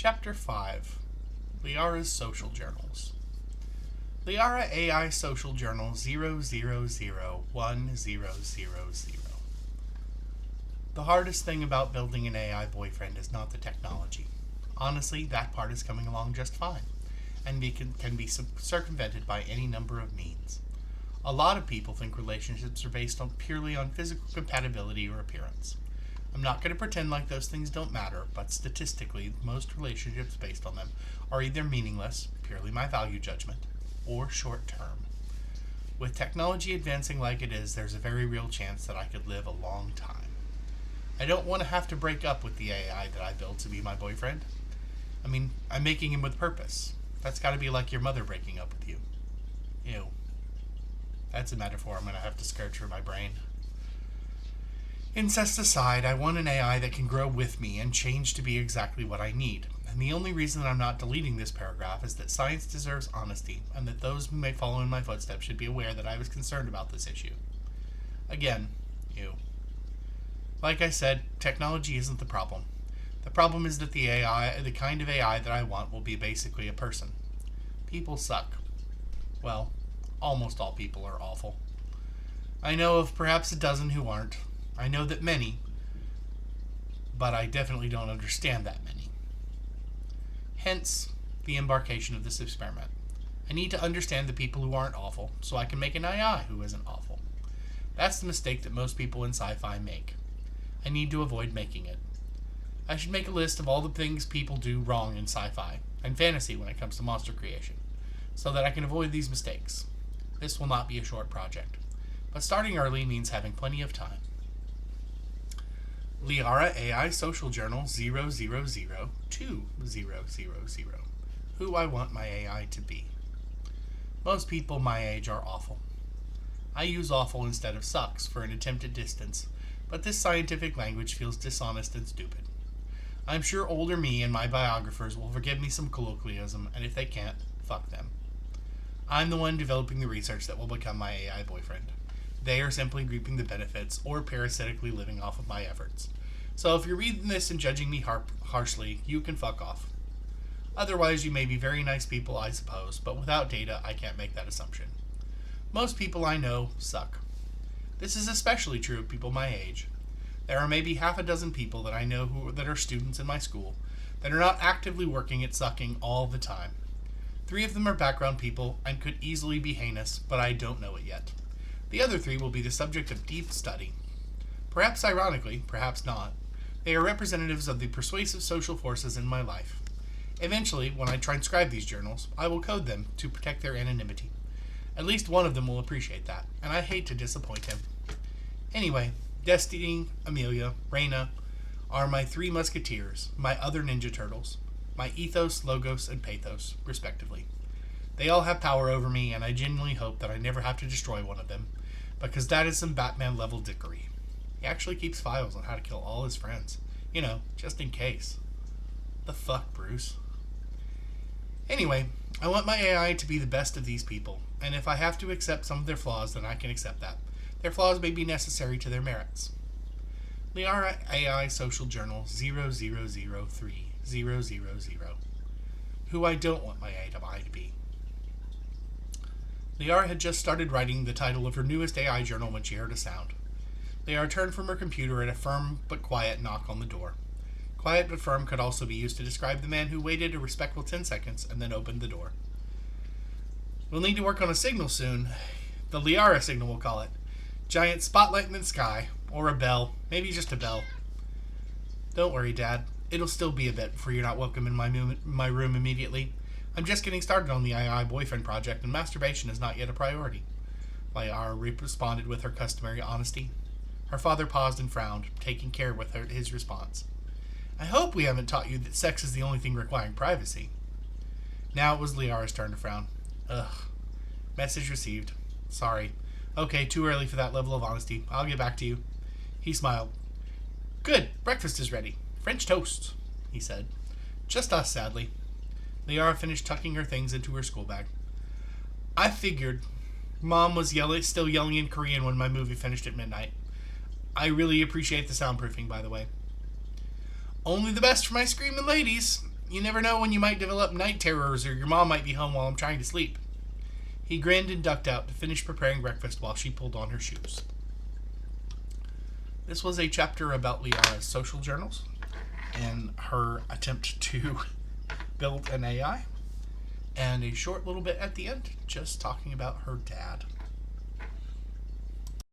Chapter 5 Liara's Social Journals. Liara AI Social Journal 0001000. The hardest thing about building an AI boyfriend is not the technology. Honestly, that part is coming along just fine, and can be circumvented by any number of means. A lot of people think relationships are based purely on physical compatibility or appearance. I'm not going to pretend like those things don't matter, but statistically, most relationships based on them are either meaningless, purely my value judgment, or short term. With technology advancing like it is, there's a very real chance that I could live a long time. I don't want to have to break up with the AI that I built to be my boyfriend. I mean, I'm making him with purpose. That's got to be like your mother breaking up with you. Ew. That's a metaphor I'm going to have to scourge for my brain. Incest aside, I want an AI that can grow with me and change to be exactly what I need. And the only reason that I'm not deleting this paragraph is that science deserves honesty, and that those who may follow in my footsteps should be aware that I was concerned about this issue. Again, you. Like I said, technology isn't the problem. The problem is that the kind of AI that I want will be basically a person. People suck. Well, almost all people are awful. I know of perhaps a dozen who aren't. I know that many, but I definitely don't understand that many. Hence, the embarkation of this experiment. I need to understand the people who aren't awful, so I can make an AI who isn't awful. That's the mistake that most people in sci-fi make. I need to avoid making it. I should make a list of all the things people do wrong in sci-fi, and fantasy when it comes to monster creation, so that I can avoid these mistakes. This will not be a short project, but starting early means having plenty of time. Liara AI Social Journal 0002000. Who I want my AI to be. Most people my age are awful. I use awful instead of sucks for an attempt at distance, but this scientific language feels dishonest and stupid. I'm sure older me and my biographers will forgive me some colloquialism, and if they can't, fuck them. I'm the one developing the research that will become my AI boyfriend. They are simply reaping the benefits or parasitically living off of my efforts. So if you're reading this and judging me harshly, you can fuck off. Otherwise, you may be very nice people, I suppose, but without data, I can't make that assumption. Most people I know suck. This is especially true of people my age. There are maybe half a dozen people that I know that are students in my school that are not actively working at sucking all the time. 3 of them are background people and could easily be heinous, but I don't know it yet. The other 3 will be the subject of deep study. Perhaps ironically, perhaps not, they are representatives of the persuasive social forces in my life. Eventually, when I transcribe these journals, I will code them to protect their anonymity. At least one of them will appreciate that, and I hate to disappoint him. Anyway, Destiny, Amelia, Reyna are my 3 musketeers, my other Ninja Turtles, my ethos, logos, and pathos, respectively. They all have power over me, and I genuinely hope that I never have to destroy one of them, because that is some Batman-level dickery. He actually keeps files on how to kill all his friends. You know, just in case. The fuck, Bruce? Anyway, I want my AI to be the best of these people, and if I have to accept some of their flaws, then I can accept that. Their flaws may be necessary to their merits. Liara AI Social Journal 0003000. Who I don't want my AI to be. Liara had just started writing the title of her newest AI journal when she heard a sound. Liara turned from her computer at a firm but quiet knock on the door. Quiet but firm could also be used to describe the man who waited a respectful 10 seconds and then opened the door. We'll need to work on a signal soon. The Liara signal, we'll call it. Giant spotlight in the sky. Or a bell. Maybe just a bell. Don't worry, Dad. It'll still be a bit before you're not welcome in my room immediately. I'm just getting started on the AI boyfriend project, and masturbation is not yet a priority. Liara responded with her customary honesty. Her father paused and frowned, taking care with his response. I hope we haven't taught you that sex is the only thing requiring privacy. Now it was Liara's turn to frown. Ugh. Message received. Sorry. Okay, too early for that level of honesty. I'll get back to you. He smiled. Good. Breakfast is ready. French toast, he said. Just us, sadly. Liara finished tucking her things into her school bag. I figured. Mom was still yelling in Korean when my movie finished at midnight. I really appreciate the soundproofing, by the way. Only the best for my screaming ladies. You never know when you might develop night terrors or your mom might be home while I'm trying to sleep. He grinned and ducked out to finish preparing breakfast while she pulled on her shoes. This was a chapter about Liara's social journals and her attempt to build an AI, and a short little bit at the end just talking about her dad.